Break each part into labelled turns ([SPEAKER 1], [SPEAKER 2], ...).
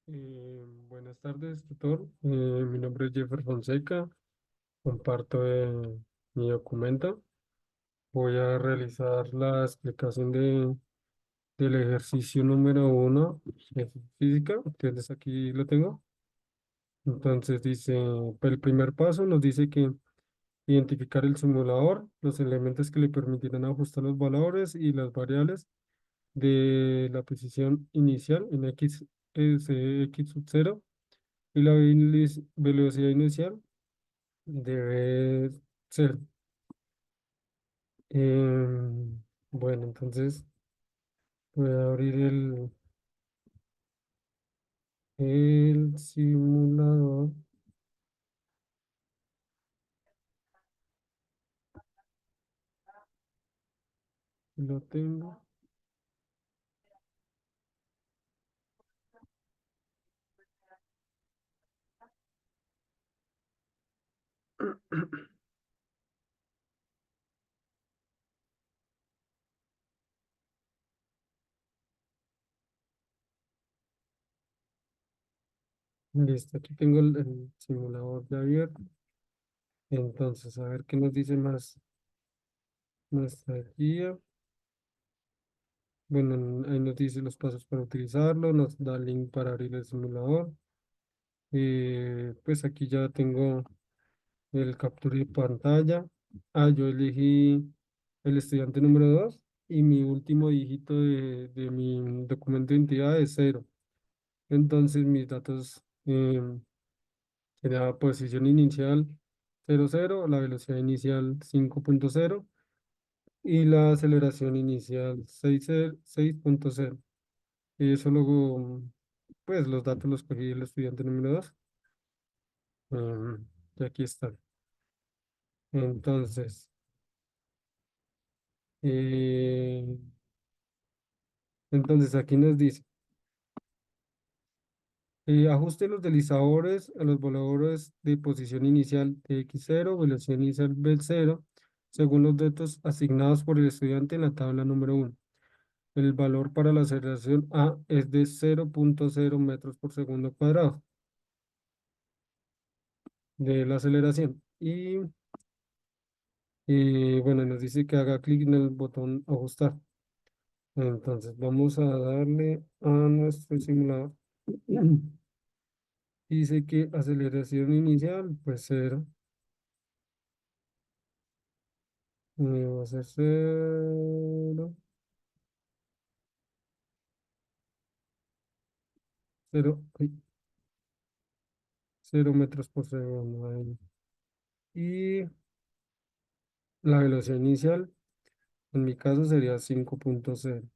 [SPEAKER 1] Buenas tardes, tutor. Mi nombre es Jeffer Fonseca. Comparto mi documento. Voy a realizar la explicación del ejercicio número uno de física. Entonces aquí lo tengo. Entonces dice, el primer paso nos dice que identificar el simulador, los elementos que le permitirán ajustar los valores y las variables de la posición inicial en x, x sub 0 y la velocidad inicial debe ser. Bueno, entonces voy a abrir el simulador. Lo tengo. Listo, aquí tengo el simulador ya abierto. Entonces, a ver qué nos dice más nuestra guía. Bueno, ahí nos dice los pasos para utilizarlo, nos da el link para abrir el simulador. Pues aquí ya tengo el captura de pantalla. Yo elegí el estudiante número 2 y mi último dígito de mi documento de identidad es cero. Entonces mis datos sería posición inicial 00, la velocidad inicial 5.0 y la aceleración inicial 6.0. Y eso luego, pues los datos los cogí el estudiante número 2. Y aquí están. Entonces, eh, entonces aquí nos dice, ajuste los deslizadores a los voladores de posición inicial de X0, velocidad inicial B0, según los datos asignados por el estudiante en la tabla número uno. El valor para la aceleración A es de 0.0 metros por segundo cuadrado de la aceleración. Y bueno, nos dice que haga clic en el botón ajustar. Entonces vamos a darle a nuestro simulador. Dice que aceleración inicial, pues cero. Va a ser cero, cero, ay, 0 metros por segundo. Ahí. Y la velocidad inicial, en mi caso sería 5.0.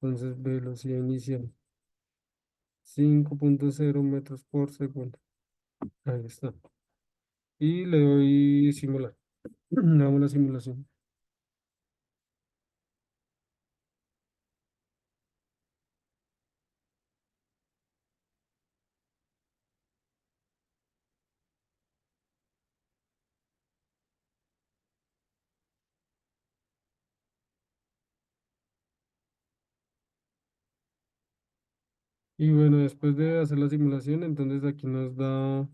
[SPEAKER 1] Entonces, velocidad inicial, 5.0 metros por segundo. Ahí está. Y le doy simular. Hagamos la simulación. Y bueno, después de hacer la simulación, entonces aquí nos da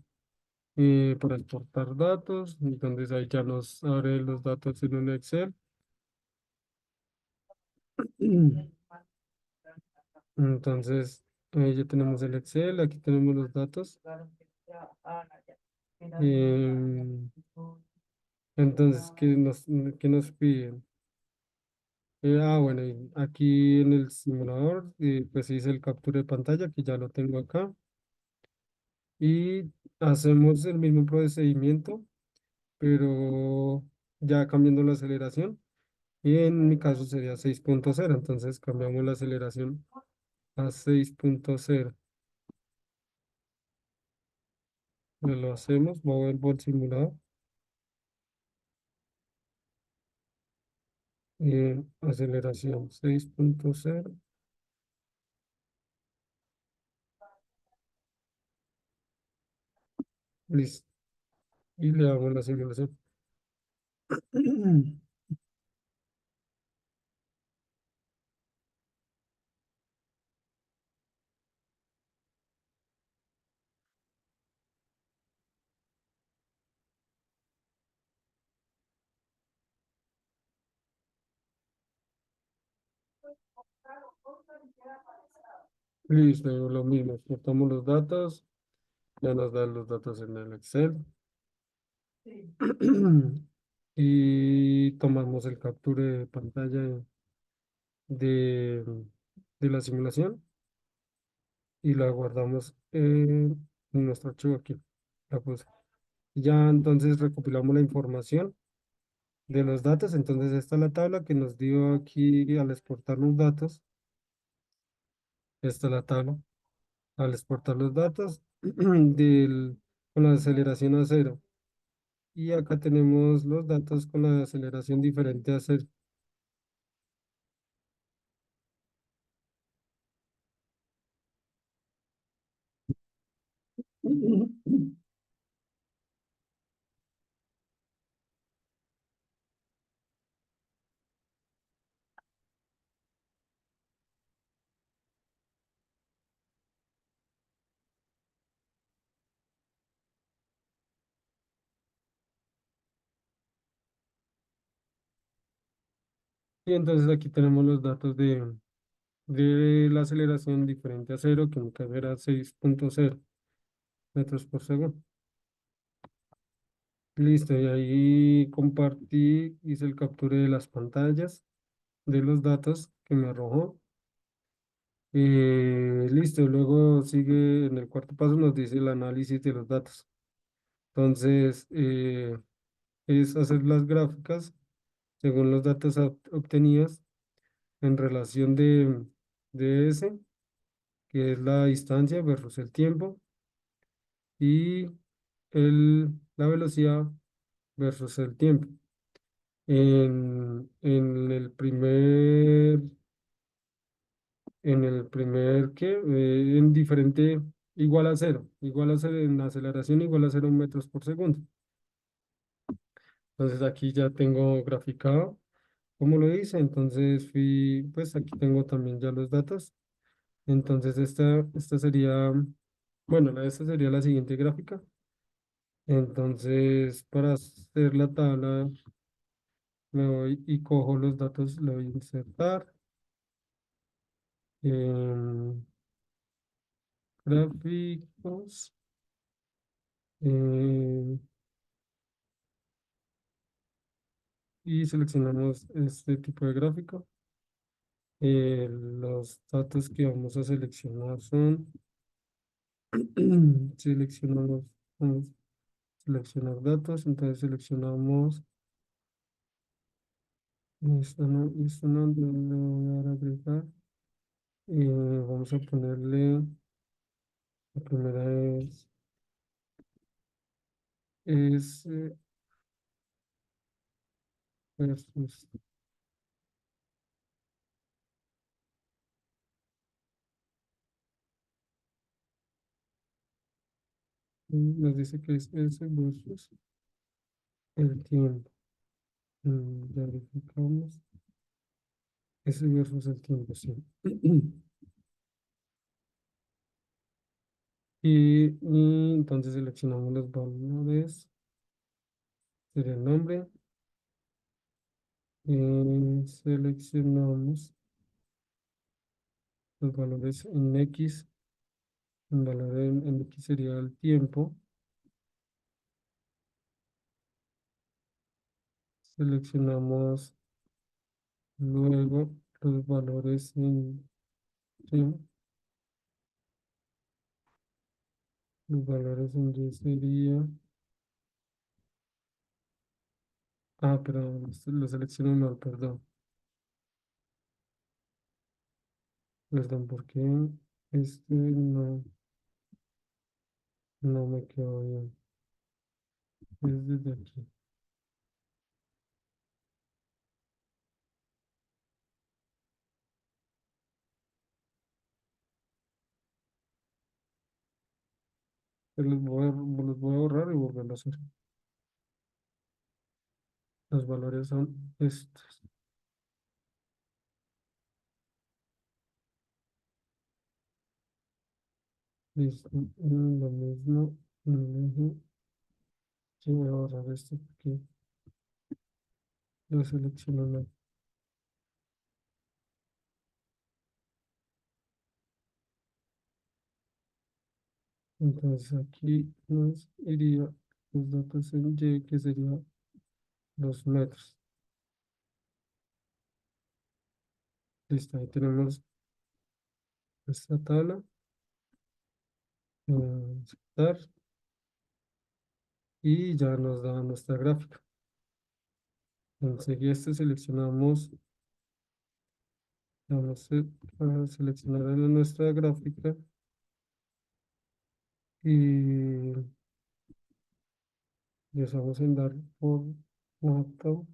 [SPEAKER 1] para exportar datos. Entonces ahí ya nos abre los datos en un Excel. Entonces, ahí ya tenemos el Excel, aquí tenemos los datos. Em, entonces, qué nos piden? Bueno, y aquí en el simulador, pues hice el captura de pantalla, que ya lo tengo acá. Y hacemos el mismo procedimiento, pero ya cambiando la aceleración. Y en mi caso sería 6.0, entonces cambiamos la aceleración a 6.0. Lo hacemos, vuelvo al simulador. Aceleración 6.0. Listo. Y le damos la simulación. Listo, lo mismo, exportamos los datos, ya nos dan los datos en el Excel y tomamos el capture de pantalla de, de la simulación y la guardamos en nuestro archivo aquí. La puse. Ya entonces recopilamos la información de los datos, entonces esta es la tabla que nos dio aquí al exportar los datos, esta es la tabla, al exportar los datos con la aceleración a cero. Y acá tenemos los datos con la aceleración diferente a cero. Y entonces aquí tenemos los datos de la aceleración diferente a cero, que en mi caso era 6.0 metros por segundo. Listo, y ahí compartí, hice el capture de las pantallas, de los datos que me arrojó. Listo, luego sigue en el cuarto paso, nos dice el análisis de los datos. Entonces, es hacer las gráficas según los datos obtenidos en relación de S, que es la distancia versus el tiempo, y la velocidad versus el tiempo. En el primer, ¿qué? En diferente, igual a cero, en aceleración igual a 0 metros por segundo. Entonces aquí ya tengo graficado cómo lo hice, entonces pues aquí tengo también ya los datos. Entonces esta sería, bueno, esta sería la siguiente gráfica. Entonces para hacer la tabla me voy y cojo los datos, le voy a insertar. em, Gráficos. eh, y seleccionamos este tipo de gráfico. Los datos que vamos a seleccionar son, seleccionamos, vamos a seleccionar datos, entonces seleccionamos, esto no le voy a dar a agregar, vamos a ponerle, la primera es versus, nos dice que es S versus el tiempo. Ya verificamos. S versus el tiempo, sí. Y entonces seleccionamos los valores, sería el nombre. Seleccionamos los valores en X. El valor en X sería el tiempo. Seleccionamos luego los valores en Y. Los valores en Y sería. Ah, pero lo selecciono mal, perdón. Perdón, porque este no me quedó bien. Es desde aquí. Pero los voy a borrar y volverlo a hacer. Los valores son estos. Listo. Lo mismo. Lo mismo. Sí, voy a borrar esto porque lo selecciono mal. Entonces aquí nos iría los datos en Y, que sería los metros. Listo, ahí tenemos esta tabla. Aceptar y ya nos da nuestra gráfica. Enseguida seleccionamos, vamos a seleccionar nuestra gráfica y les vamos a dar por foto.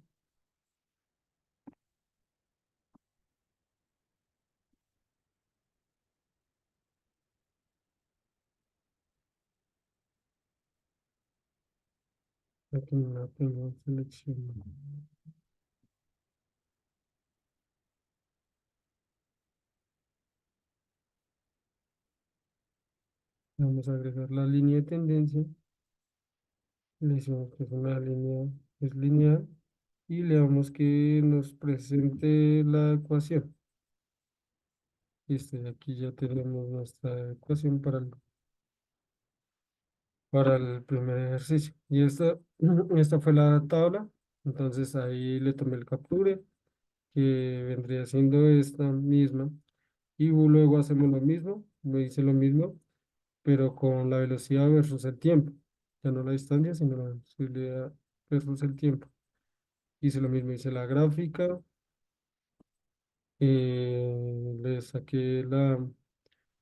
[SPEAKER 1] Aquí no la tengo seleccionada. Vamos a agregar la línea de tendencia. Le decimos que es una línea, es lineal. Y le damos que nos presente la ecuación. Listo, y aquí ya tenemos nuestra ecuación para el primer ejercicio. Y esta fue la tabla. Entonces ahí le tomé el capture, que vendría siendo esta misma. Y luego hacemos lo mismo, me dice lo mismo, pero con la velocidad versus el tiempo. Ya no la distancia, sino la velocidad versus el tiempo. Hice lo mismo, hice la gráfica, le saqué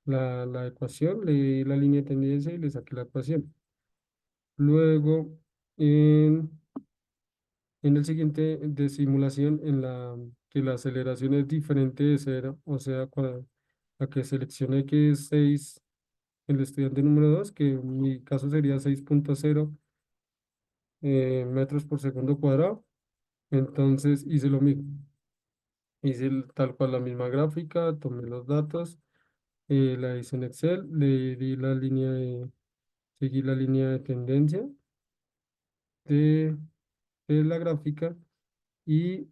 [SPEAKER 1] la ecuación, le di la línea de tendencia y le saqué la ecuación. Luego, en, en el siguiente de simulación, que la aceleración es diferente de cero, o sea, la que seleccioné que es 6, el estudiante número 2 que en mi caso sería 6,0 metros por segundo cuadrado. Entonces hice lo mismo, hice tal cual la misma gráfica, tomé los datos, la hice en Excel, le di seguí la línea de tendencia de, de la gráfica y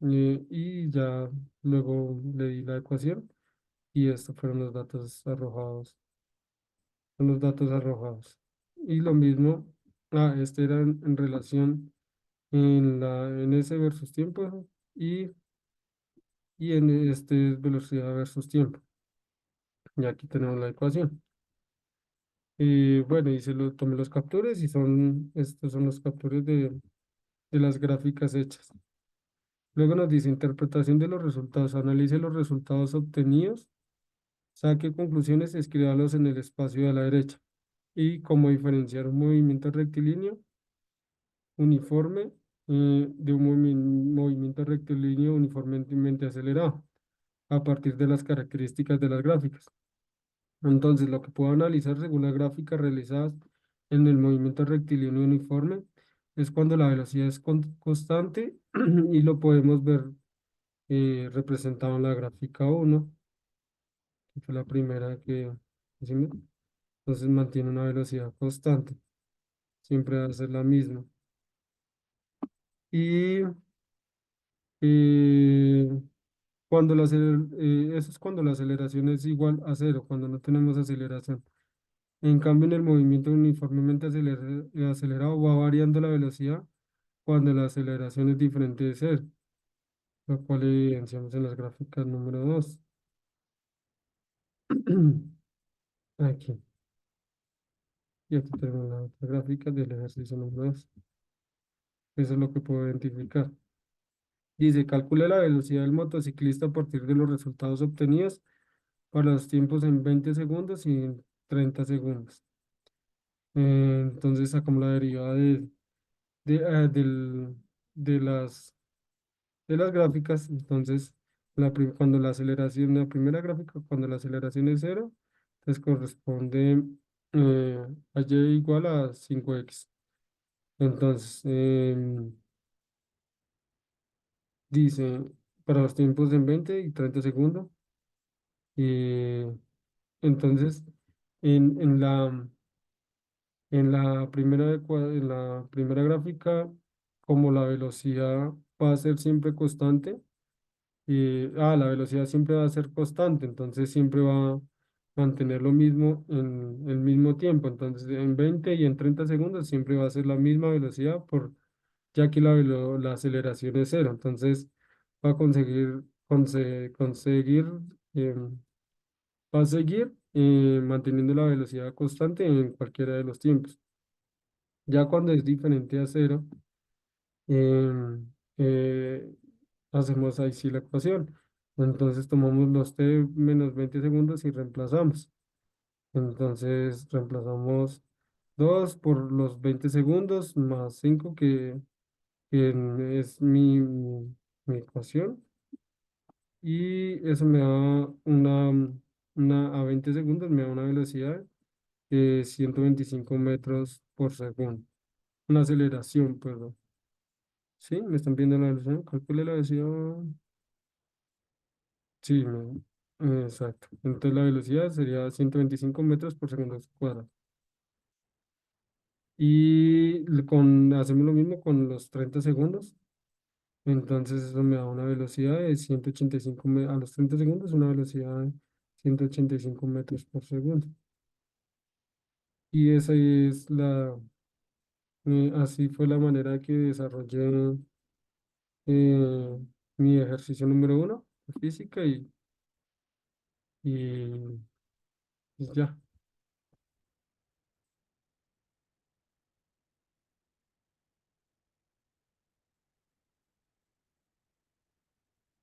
[SPEAKER 1] y ya luego le di la ecuación y estos fueron los datos arrojados, son los datos arrojados. Y lo mismo, este era en relación en ese versus tiempo y, y en este es velocidad versus tiempo. Y aquí tenemos la ecuación. Y bueno, tomé los capturas y estos son los capturas de las gráficas hechas. Luego nos dice interpretación de los resultados. Analice los resultados obtenidos, saque conclusiones y escríbalos en el espacio de la derecha. Y cómo diferenciar un movimiento rectilíneo uniforme de un movimiento rectilíneo uniformemente acelerado a partir de las características de las gráficas. Entonces, lo que puedo analizar según las gráficas realizadas en el movimiento rectilíneo uniforme es cuando la velocidad es constante y lo podemos ver representado en la gráfica 1, que fue la primera que hicimos. Entonces mantiene una velocidad constante, siempre va a ser la misma. Y eh, eso es cuando la aceleración es igual a 0, cuando no tenemos aceleración. En cambio, en el movimiento uniformemente acelerado va variando la velocidad cuando la aceleración es diferente de 0, lo cual evidenciamos en las gráficas número 2. Aquí. Y aquí tenemos la otra gráfica del ejercicio número 2. Eso es lo que puedo identificar. Dice, calcule la velocidad del motociclista a partir de los resultados obtenidos para los tiempos en 20 segundos y en 30 segundos. Entonces sacamos la derivada de, ah, del- de las gráficas. Entonces, cuando la aceleración, la primera gráfica, cuando la aceleración es 0, entonces corresponde a y igual a 5x. Entonces, dice, para los tiempos en 20 y 30 segundos. Y entonces, en, en la, en la primera gráfica, como la velocidad va a ser siempre constante, la velocidad siempre va a ser constante, entonces siempre mantener lo mismo en el mismo tiempo. Entonces, en 20 y en 30 segundos siempre va a ser la misma velocidad, ya que la aceleración es cero. Entonces, va a conseguir, em, va a seguir manteniendo la velocidad constante en cualquiera de los tiempos. Ya cuando es diferente a cero, em, eh, hacemos ahí sí la ecuación. Entonces tomamos los t menos 20 segundos y reemplazamos. Entonces reemplazamos 2 por los 20 segundos más 5 que es mi ecuación. Y eso me da a 20 segundos me da una velocidad de 125 metros por segundo. Una aceleración, perdón. ¿Sí? ¿Me están viendo la velocidad? Calcule la velocidad. Sí, exacto. Entonces la velocidad sería 125 metros por segundo cuadrado. Y hacemos lo mismo con los 30 segundos. Entonces eso me da una velocidad de 185 a los 30 segundos, una velocidad de 185 metros por segundo. Y esa es así fue la manera que desarrollé eh, mi ejercicio número 1 de física y ya.